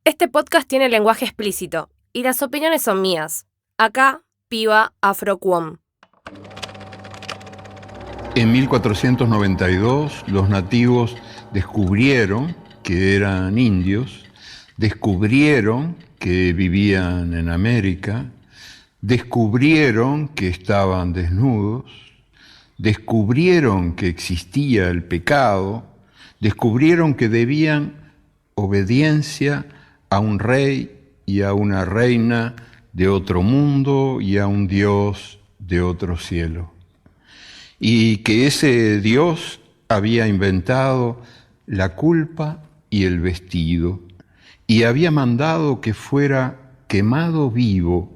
Este podcast tiene lenguaje explícito y las opiniones son mías. Acá, piba Afroquom. En 1492 los nativos descubrieron que eran indios, descubrieron que vivían en América, descubrieron que estaban desnudos, descubrieron que existía el pecado, descubrieron que debían obediencia a un rey y a una reina de otro mundo y a un Dios de otro cielo. Y que ese Dios había inventado la culpa y el vestido, y había mandado que fuera quemado vivo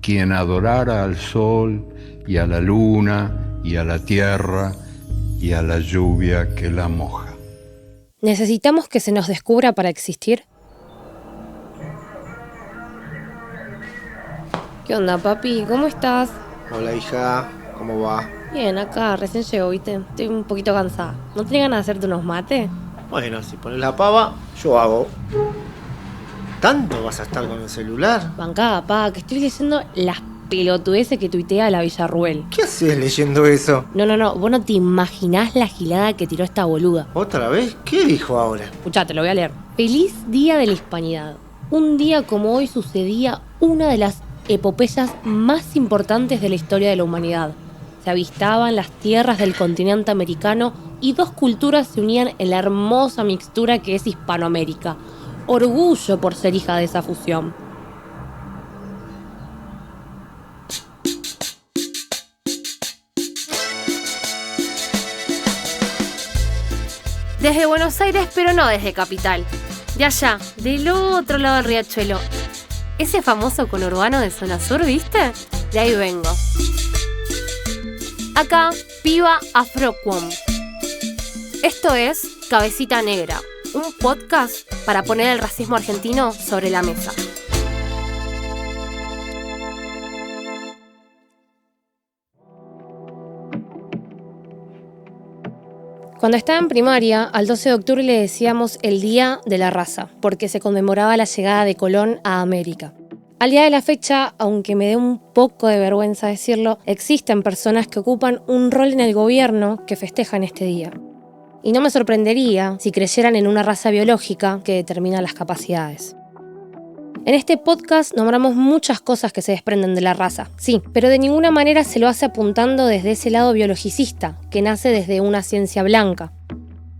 quien adorara al sol y a la luna y a la tierra y a la lluvia que la moja. ¿Necesitamos que se nos descubra para existir? ¿Qué onda, papi? ¿Cómo estás? Hola, hija, ¿cómo va? Bien, acá, recién llego, ¿viste? Estoy un poquito cansada. ¿No tenés ganas de hacerte unos mates? Bueno, si pones la pava, yo hago. ¿Tanto vas a estar con el celular? Bancada, pa, que estoy leyendo las pelotudeces que tuitea la Villarruel. ¿Qué haces leyendo eso? No, vos no te imaginás la gilada que tiró esta boluda. ¿Otra vez? ¿Qué dijo ahora? Escuchá, te lo voy a leer. Feliz Día de la Hispanidad. Un día como hoy sucedía una de las epopeyas más importantes de la historia de la humanidad. Se avistaban las tierras del continente americano y dos culturas se unían en la hermosa mixtura que es Hispanoamérica. Orgullo por ser hija de esa fusión. Desde Buenos Aires, pero no desde Capital. De allá, del otro lado del riachuelo. Ese famoso conurbano de zona sur, ¿viste? De ahí vengo. Acá, piba Afroquom. Esto es Cabecita Negra, un podcast para poner el racismo argentino sobre la mesa. Cuando estaba en primaria, al 12 de octubre le decíamos el Día de la Raza, porque se conmemoraba la llegada de Colón a América. Al día de la fecha, aunque me dé un poco de vergüenza decirlo, existen personas que ocupan un rol en el gobierno que festejan este día. Y no me sorprendería si creyeran en una raza biológica que determina las capacidades. En este podcast nombramos muchas cosas que se desprenden de la raza, sí, pero de ninguna manera se lo hace apuntando desde ese lado biologicista, que nace desde una ciencia blanca.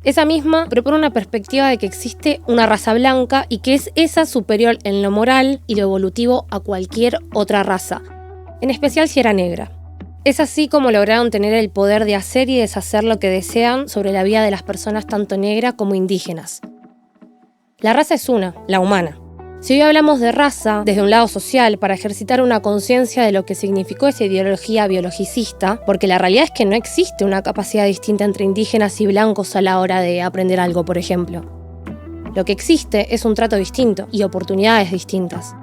Esa misma propone una perspectiva de que existe una raza blanca y que es esa superior en lo moral y lo evolutivo a cualquier otra raza, en especial si era negra. Es así como lograron tener el poder de hacer y deshacer lo que desean sobre la vida de las personas tanto negras como indígenas. La raza es una, la humana. Si hoy hablamos de raza desde un lado social para ejercitar una conciencia de lo que significó esa ideología biologicista, porque la realidad es que no existe una capacidad distinta entre indígenas y blancos a la hora de aprender algo, por ejemplo. Lo que existe es un trato distinto y oportunidades distintas.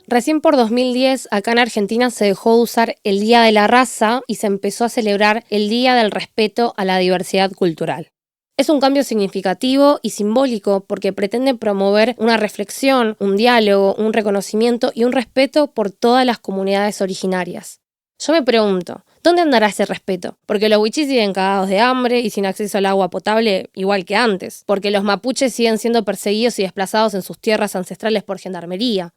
Recién por 2010, acá en Argentina se dejó de usar el Día de la Raza y se empezó a celebrar el Día del Respeto a la Diversidad Cultural. Es un cambio significativo y simbólico porque pretende promover una reflexión, un diálogo, un reconocimiento y un respeto por todas las comunidades originarias. Yo me pregunto, ¿dónde andará ese respeto? Porque los wichís siguen cagados de hambre y sin acceso al agua potable igual que antes. Porque los mapuches siguen siendo perseguidos y desplazados en sus tierras ancestrales por gendarmería.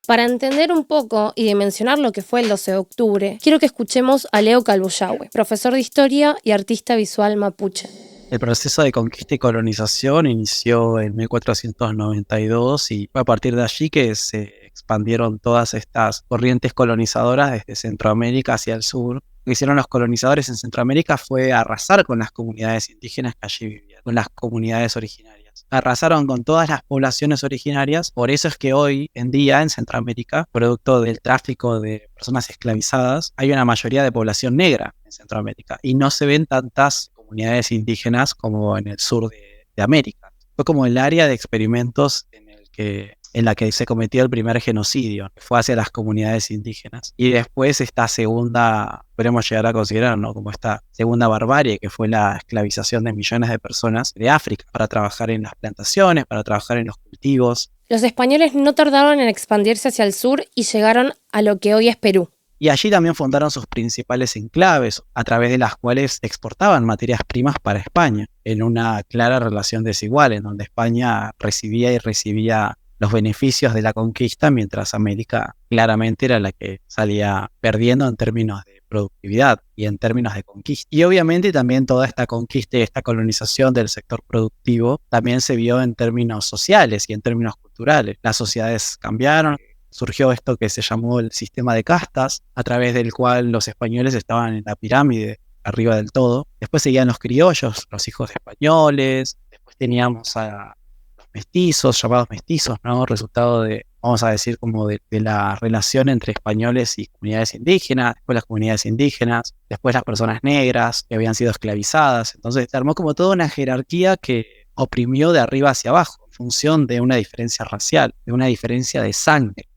Para entender un poco y dimensionar lo que fue el 12 de octubre, quiero que escuchemos a Leo Calbullahue, profesor de historia y artista visual mapuche. El proceso de conquista y colonización inició en 1492 y fue a partir de allí que se expandieron todas estas corrientes colonizadoras desde Centroamérica hacia el sur. Lo que hicieron los colonizadores en Centroamérica fue arrasar con las comunidades indígenas que allí vivían, con las comunidades originarias. Arrasaron con todas las poblaciones originarias, por eso es que hoy en día en Centroamérica, producto del tráfico de personas esclavizadas, hay una mayoría de población negra en Centroamérica y no se ven tantas comunidades indígenas como en el sur de América. Fue como el área de experimentos en el que en la que se cometió el primer genocidio, que fue hacia las comunidades indígenas. Y después esta segunda, podemos llegar a considerar, ¿no?, como esta segunda barbarie, que fue la esclavización de millones de personas de África para trabajar en las plantaciones, para trabajar en los cultivos. Los españoles no tardaron en expandirse hacia el sur y llegaron a lo que hoy es Perú. Y allí también fundaron sus principales enclaves, a través de las cuales exportaban materias primas para España, en una clara relación desigual, en donde España recibía los beneficios de la conquista, mientras América claramente era la que salía perdiendo en términos de productividad y en términos de conquista. Y obviamente también toda esta conquista y esta colonización del sector productivo también se vio en términos sociales y en términos culturales. Las sociedades cambiaron. Surgió esto que se llamó el sistema de castas, a través del cual los españoles estaban en la pirámide, arriba del todo. Después seguían los criollos, los hijos de españoles. Después teníamos a los mestizos, llamados mestizos, ¿no? Resultado de, vamos a decir, como de la relación entre españoles y comunidades indígenas. Después las comunidades indígenas. Después las personas negras que habían sido esclavizadas. Entonces se armó como toda una jerarquía que oprimió de arriba hacia abajo, en función de una diferencia racial, de una diferencia de sangre.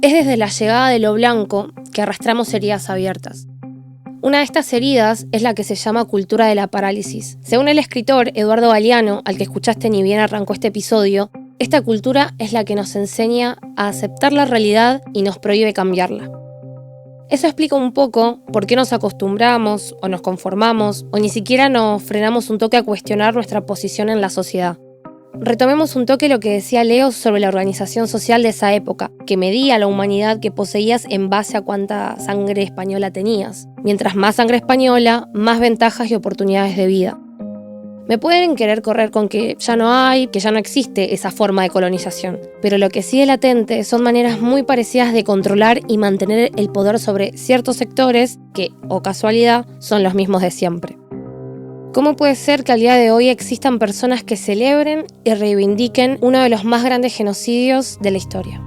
Es desde la llegada de lo blanco que arrastramos heridas abiertas. Una de estas heridas es la que se llama cultura de la parálisis. Según el escritor Eduardo Galeano, al que escuchaste ni bien arrancó este episodio, esta cultura es la que nos enseña a aceptar la realidad y nos prohíbe cambiarla. Eso explica un poco por qué nos acostumbramos o nos conformamos o ni siquiera nos frenamos un toque a cuestionar nuestra posición en la sociedad. Retomemos un toque lo que decía Leo sobre la organización social de esa época, que medía la humanidad que poseías en base a cuánta sangre española tenías. Mientras más sangre española, más ventajas y oportunidades de vida. Me pueden querer correr con que ya no existe esa forma de colonización, pero lo que sigue latente son maneras muy parecidas de controlar y mantener el poder sobre ciertos sectores que, o casualidad, son los mismos de siempre. ¿Cómo puede ser que al día de hoy existan personas que celebren y reivindiquen uno de los más grandes genocidios de la historia?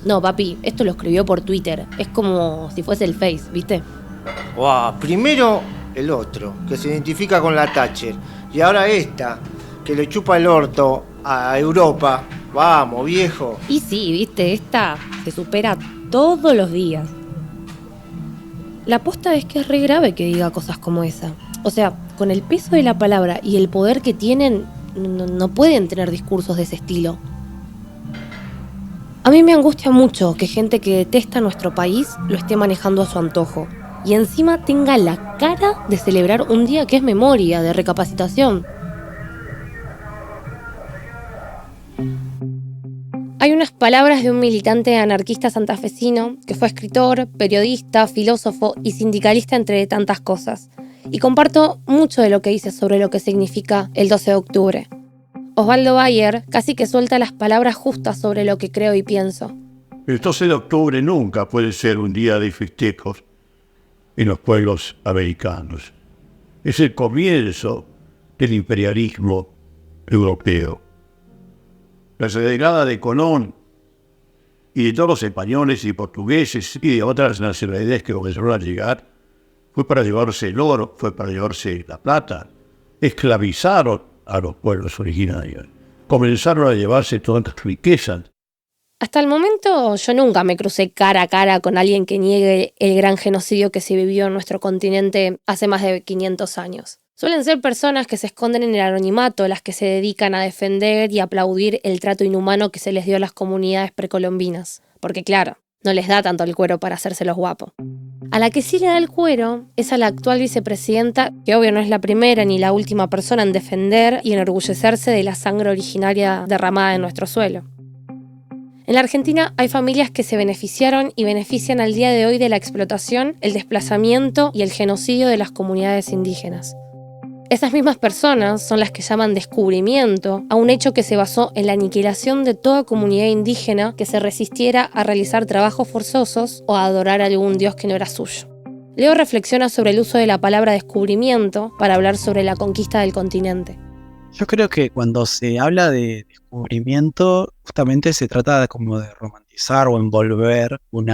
No, papi, esto lo escribió por Twitter. Es como si fuese el Face, ¿viste? Wow, primero el otro, que se identifica con la Thatcher. Y ahora esta, que le chupa el orto a Europa. Vamos, viejo. Y sí, ¿viste? Esta se supera todos los días. La posta es que es re grave que diga cosas como esa. O sea, con el peso de la palabra y el poder que tienen, no pueden tener discursos de ese estilo. A mí me angustia mucho que gente que detesta nuestro país lo esté manejando a su antojo. Y encima tenga la cara de celebrar un día que es memoria, de recapacitación. Hay unas palabras de un militante anarquista santafesino que fue escritor, periodista, filósofo y sindicalista entre tantas cosas. Y comparto mucho de lo que dice sobre lo que significa el 12 de octubre. Osvaldo Bayer casi que suelta las palabras justas sobre lo que creo y pienso. El 12 de octubre nunca puede ser un día de festejos en los pueblos americanos. Es el comienzo del imperialismo europeo. La llegada de Colón y de todos los españoles y portugueses y de otras nacionalidades que comenzaron a llegar fue para llevarse el oro, fue para llevarse la plata. Esclavizaron a los pueblos originarios. Comenzaron a llevarse todas las riquezas. Hasta el momento yo nunca me crucé cara a cara con alguien que niegue el gran genocidio que se vivió en nuestro continente hace más de 500 años. Suelen ser personas que se esconden en el anonimato, las que se dedican a defender y aplaudir el trato inhumano que se les dio a las comunidades precolombinas. Porque claro, no les da tanto el cuero para hacerse los guapos. A la que sí le da el cuero es a la actual vicepresidenta, que obvio no es la primera ni la última persona en defender y enorgullecerse de la sangre originaria derramada en nuestro suelo. En la Argentina hay familias que se beneficiaron y benefician al día de hoy de la explotación, el desplazamiento y el genocidio de las comunidades indígenas. Esas mismas personas son las que llaman descubrimiento a un hecho que se basó en la aniquilación de toda comunidad indígena que se resistiera a realizar trabajos forzosos o a adorar a algún dios que no era suyo. Leo reflexiona sobre el uso de la palabra descubrimiento para hablar sobre la conquista del continente. Yo creo que cuando se habla de descubrimiento, justamente se trata como de romantizar o envolver un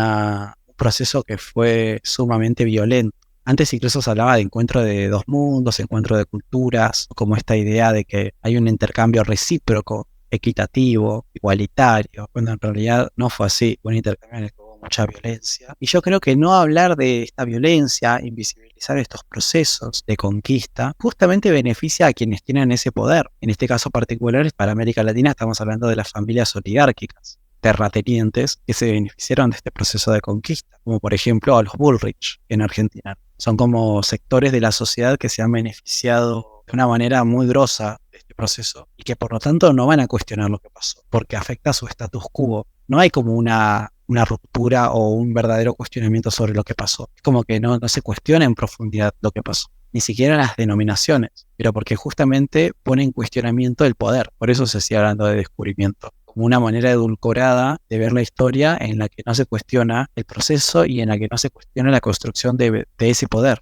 proceso que fue sumamente violento. Antes incluso se hablaba de encuentro de dos mundos, encuentro de culturas, como esta idea de que hay un intercambio recíproco, equitativo, igualitario, cuando en realidad no fue así, fue un intercambio en el que hubo mucha violencia. Y yo creo que no hablar de esta violencia, invisibilizar estos procesos de conquista, justamente beneficia a quienes tienen ese poder. En este caso particular, para América Latina estamos hablando de las familias oligárquicas, terratenientes, que se beneficiaron de este proceso de conquista, como por ejemplo a los Bullrich en Argentina. Son como sectores de la sociedad que se han beneficiado de una manera muy grosa de este proceso y que por lo tanto no van a cuestionar lo que pasó, porque afecta a su status quo. No hay como una ruptura o un verdadero cuestionamiento sobre lo que pasó. Es como que no se cuestiona en profundidad lo que pasó, ni siquiera las denominaciones, pero porque justamente pone en cuestionamiento el poder. Por eso se sigue hablando de descubrimiento, como una manera edulcorada de ver la historia en la que no se cuestiona el proceso y en la que no se cuestiona la construcción de ese poder.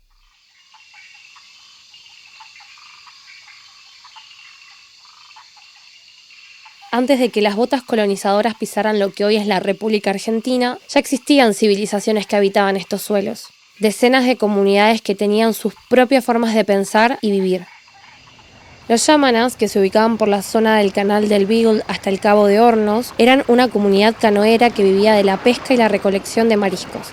Antes de que las botas colonizadoras pisaran lo que hoy es la República Argentina, ya existían civilizaciones que habitaban estos suelos. Decenas de comunidades que tenían sus propias formas de pensar y vivir. Los yámanas, que se ubicaban por la zona del Canal del Beagle hasta el Cabo de Hornos, eran una comunidad canoera que vivía de la pesca y la recolección de mariscos.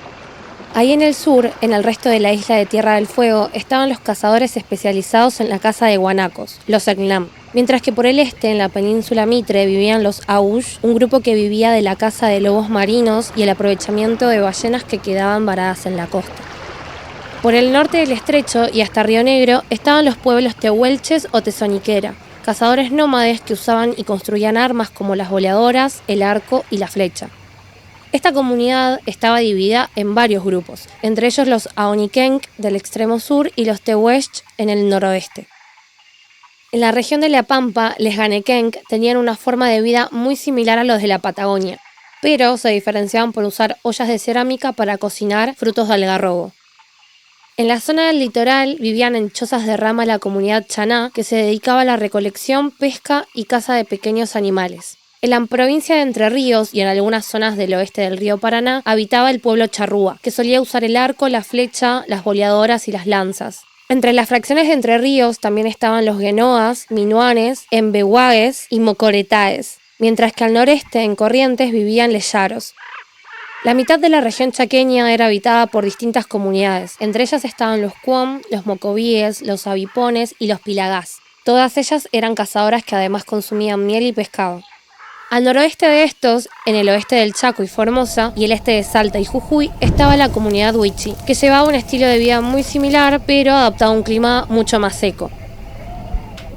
Ahí en el sur, en el resto de la isla de Tierra del Fuego, estaban los cazadores especializados en la caza de guanacos, los Eklam. Mientras que por el este, en la península Mitre, vivían los Aush, un grupo que vivía de la caza de lobos marinos y el aprovechamiento de ballenas que quedaban varadas en la costa. Por el norte del estrecho y hasta Río Negro estaban los pueblos tehuelches o tezoniquera, cazadores nómades que usaban y construían armas como las boleadoras, el arco y la flecha. Esta comunidad estaba dividida en varios grupos, entre ellos los Aonikenk del extremo sur y los Tehuelch en el noroeste. En la región de La Pampa, los Ganekenk tenían una forma de vida muy similar a los de la Patagonia, pero se diferenciaban por usar ollas de cerámica para cocinar frutos de algarrobo. En la zona del litoral vivían en chozas de rama la comunidad chaná, que se dedicaba a la recolección, pesca y caza de pequeños animales. En la provincia de Entre Ríos y en algunas zonas del oeste del río Paraná habitaba el pueblo charrúa, que solía usar el arco, la flecha, las boleadoras y las lanzas. Entre las fracciones de Entre Ríos también estaban los guenoas, minuanes, embehuagues y mocoretaes, mientras que al noreste, en Corrientes, vivían leyaros. La mitad de la región chaqueña era habitada por distintas comunidades. Entre ellas estaban los cuom, los mocovíes, los avipones y los pilagás. Todas ellas eran cazadoras que además consumían miel y pescado. Al noroeste de estos, en el oeste del Chaco y Formosa, y el este de Salta y Jujuy, estaba la comunidad Huichi, que llevaba un estilo de vida muy similar, pero adaptado a un clima mucho más seco.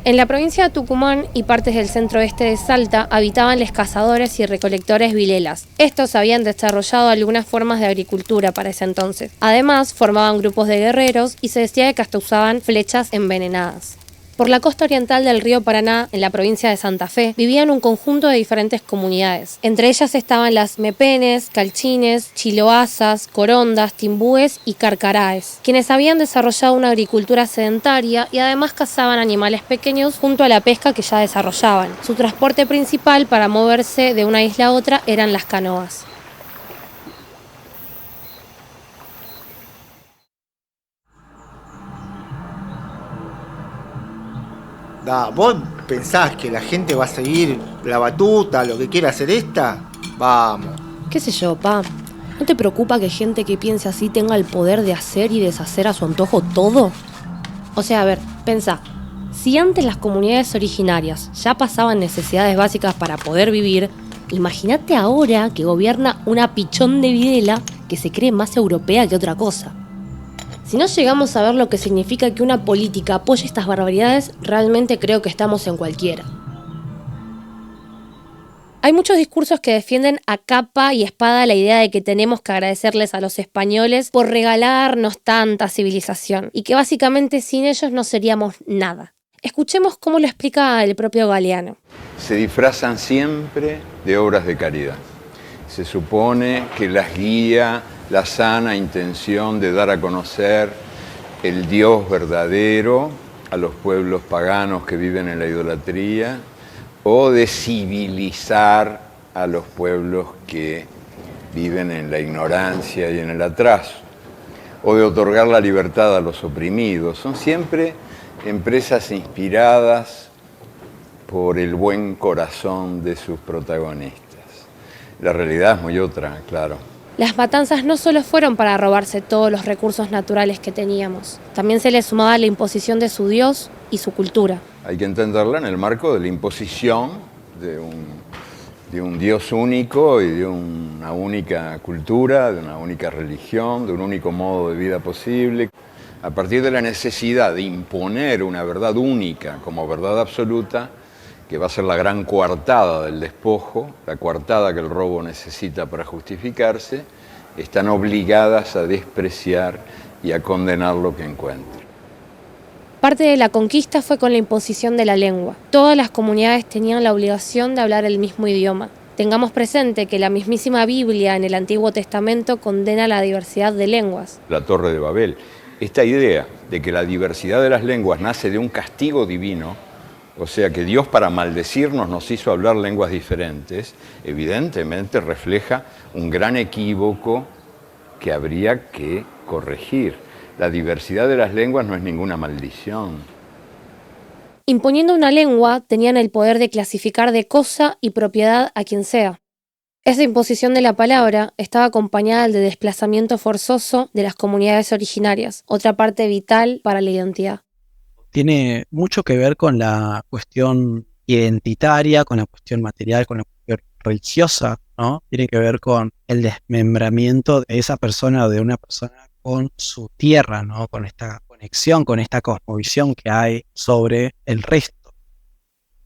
En la provincia de Tucumán y partes del centro-oeste de Salta habitaban los cazadores y recolectores vilelas. Estos habían desarrollado algunas formas de agricultura para ese entonces. Además, formaban grupos de guerreros y se decía que hasta usaban flechas envenenadas. Por la costa oriental del río Paraná, en la provincia de Santa Fe, vivían un conjunto de diferentes comunidades. Entre ellas estaban las mepenes, calchines, chiloazas, corondas, timbúes y carcaraes, quienes habían desarrollado una agricultura sedentaria y además cazaban animales pequeños junto a la pesca que ya desarrollaban. Su transporte principal para moverse de una isla a otra eran las canoas. ¿Vos pensás que la gente va a seguir la batuta, lo que quiera hacer esta? Vamos. ¿Qué sé yo, pa? ¿No te preocupa que gente que piense así tenga el poder de hacer y deshacer a su antojo todo? O sea, a ver, pensá. Si antes las comunidades originarias ya pasaban necesidades básicas para poder vivir, imagínate ahora que gobierna una pichón de Videla que se cree más europea que otra cosa. Si no llegamos a ver lo que significa que una política apoye estas barbaridades, realmente creo que estamos en cualquiera. Hay muchos discursos que defienden a capa y espada la idea de que tenemos que agradecerles a los españoles por regalarnos tanta civilización y que básicamente sin ellos no seríamos nada. Escuchemos cómo lo explica el propio Galeano. Se disfrazan siempre de obras de caridad. Se supone que las guía la sana intención de dar a conocer el Dios verdadero a los pueblos paganos que viven en la idolatría o de civilizar a los pueblos que viven en la ignorancia y en el atraso. o de otorgar la libertad a los oprimidos. Son siempre empresas inspiradas por el buen corazón de sus protagonistas. La realidad es muy otra, claro. Las matanzas no solo fueron para robarse todos los recursos naturales que teníamos, también se le sumaba la imposición de su Dios y su cultura. Hay que entenderla en el marco de la imposición de un Dios único y de una única cultura, de una única religión, de un único modo de vida posible. A partir de la necesidad de imponer una verdad única como verdad absoluta, que va a ser la gran coartada del despojo, la coartada que el robo necesita para justificarse, están obligadas a despreciar y a condenar lo que encuentran. Parte de la conquista fue con la imposición de la lengua. Todas las comunidades tenían la obligación de hablar el mismo idioma. Tengamos presente que la mismísima Biblia en el Antiguo Testamento condena la diversidad de lenguas. La Torre de Babel. Esta idea de que la diversidad de las lenguas nace de un castigo divino, o sea que Dios para maldecirnos nos hizo hablar lenguas diferentes, evidentemente refleja un gran equívoco que habría que corregir. La diversidad de las lenguas no es ninguna maldición. Imponiendo una lengua, tenían el poder de clasificar de cosa y propiedad a quien sea. Esa imposición de la palabra estaba acompañada del desplazamiento forzoso de las comunidades originarias, otra parte vital para la identidad. Tiene mucho que ver con la cuestión identitaria, con la cuestión material, con la cuestión religiosa, ¿no? Tiene que ver con el desmembramiento de esa persona o de una persona con su tierra, ¿no? Con esta conexión, con esta cosmovisión que hay sobre el resto.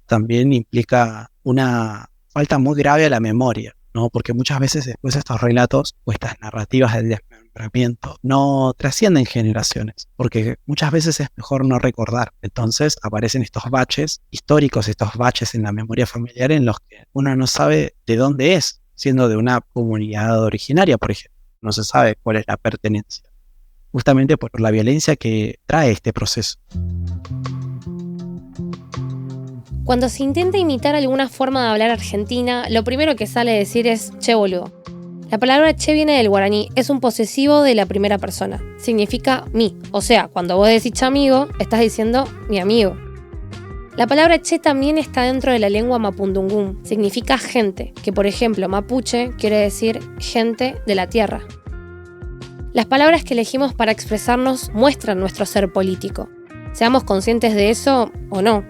También implica una falta muy grave a la memoria, ¿no? Porque muchas veces después estos relatos o estas narrativas del desmembramiento no trascienden generaciones, porque muchas veces es mejor no recordar. Entonces aparecen estos baches históricos, estos baches en la memoria familiar en los que uno no sabe de dónde es, siendo de una comunidad originaria, por ejemplo. No se sabe cuál es la pertenencia, justamente por la violencia que trae este proceso. Cuando se intenta imitar alguna forma de hablar argentina, lo primero que sale a decir es che boludo. La palabra che viene del guaraní, es un posesivo de la primera persona. Significa mi, o sea, cuando vos decís chamigo, estás diciendo mi amigo. La palabra che también está dentro de la lengua mapudungún, significa gente, que por ejemplo mapuche quiere decir gente de la tierra. Las palabras que elegimos para expresarnos muestran nuestro ser político. Seamos conscientes de eso o no.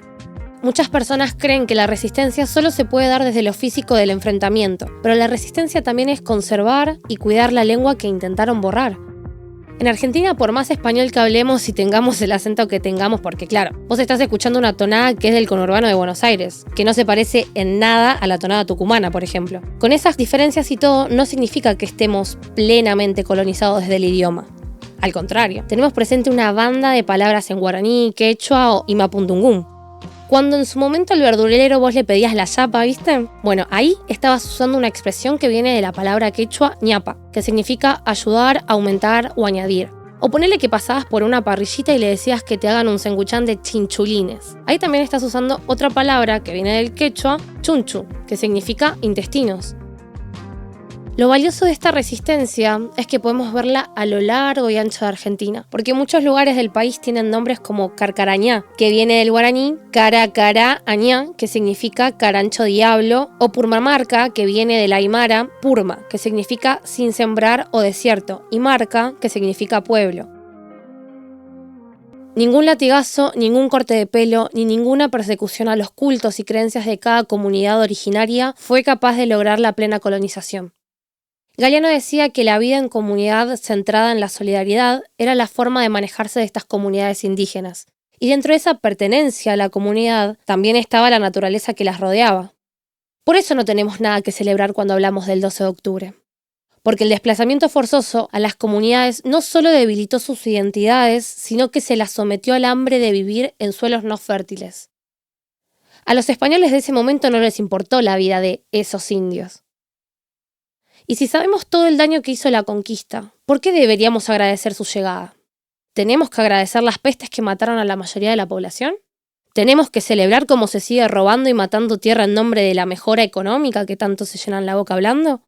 Muchas personas creen que la resistencia solo se puede dar desde lo físico del enfrentamiento, pero la resistencia también es conservar y cuidar la lengua que intentaron borrar. En Argentina, por más español que hablemos y tengamos el acento que tengamos, porque claro, vos estás escuchando una tonada que es del conurbano de Buenos Aires, que no se parece en nada a la tonada tucumana, por ejemplo. Con esas diferencias y todo, no significa que estemos plenamente colonizados desde el idioma. Al contrario, tenemos presente una banda de palabras en guaraní, quechua y mapudungún. Cuando en su momento al verdulero vos le pedías la yapa, ¿viste? Bueno, ahí estabas usando una expresión que viene de la palabra quechua ñapa, que significa ayudar, aumentar o añadir. O ponele que pasabas por una parrillita y le decías que te hagan un sanguchán de chinchulines. Ahí también estás usando otra palabra que viene del quechua, chunchu, que significa intestinos. Lo valioso de esta resistencia es que podemos verla a lo largo y ancho de Argentina, porque muchos lugares del país tienen nombres como Carcarañá, que viene del guaraní, Caracarañá, que significa carancho diablo, o Purmamarca, que viene del aymara, Purma, que significa sin sembrar o desierto, y Marca, que significa pueblo. Ningún latigazo, ningún corte de pelo, ni ninguna persecución a los cultos y creencias de cada comunidad originaria fue capaz de lograr la plena colonización. Galeano decía que la vida en comunidad centrada en la solidaridad era la forma de manejarse de estas comunidades indígenas. Y dentro de esa pertenencia a la comunidad también estaba la naturaleza que las rodeaba. Por eso no tenemos nada que celebrar cuando hablamos del 12 de octubre. Porque el desplazamiento forzoso a las comunidades no solo debilitó sus identidades, sino que se las sometió al hambre de vivir en suelos no fértiles. A los españoles de ese momento no les importó la vida de esos indios. Y si sabemos todo el daño que hizo la conquista, ¿por qué deberíamos agradecer su llegada? ¿Tenemos que agradecer las pestes que mataron a la mayoría de la población? ¿Tenemos que celebrar cómo se sigue robando y matando tierra en nombre de la mejora económica que tanto se llenan la boca hablando?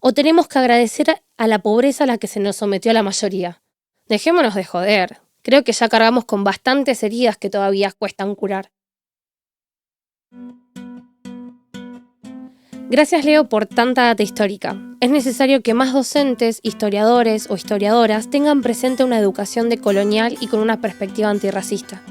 ¿O tenemos que agradecer a la pobreza a la que se nos sometió a la mayoría? Dejémonos de joder. Creo que ya cargamos con bastantes heridas que todavía cuestan curar. Gracias, Leo, por tanta data histórica. Es necesario que más docentes, historiadores o historiadoras tengan presente una educación decolonial y con una perspectiva antirracista.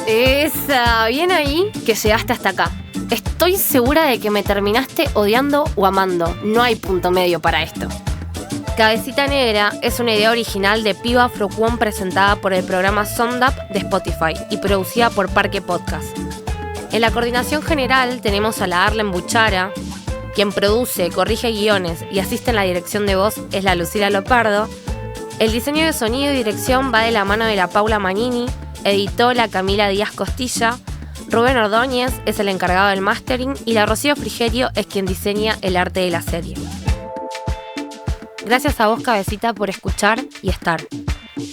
Esa, bien ahí que llegaste hasta acá. Estoy segura de que me terminaste odiando o amando. No hay punto medio para esto. Cabecita Negra es una idea original de Piba Afrocuón presentada por el programa Sondap de Spotify y producida por Parque Podcast. En la coordinación general tenemos a la Arlen Buchara, quien produce, corrige guiones y asiste en la dirección de voz es la Lucila Lopardo. El diseño de sonido y dirección va de la mano de la Paula Manini, editó la Camila Díaz Costilla, Rubén Ordóñez es el encargado del mastering y la Rocío Frigerio es quien diseña el arte de la serie. Gracias a vos, Cabecita, por escuchar y estar.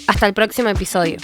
Hasta el próximo episodio.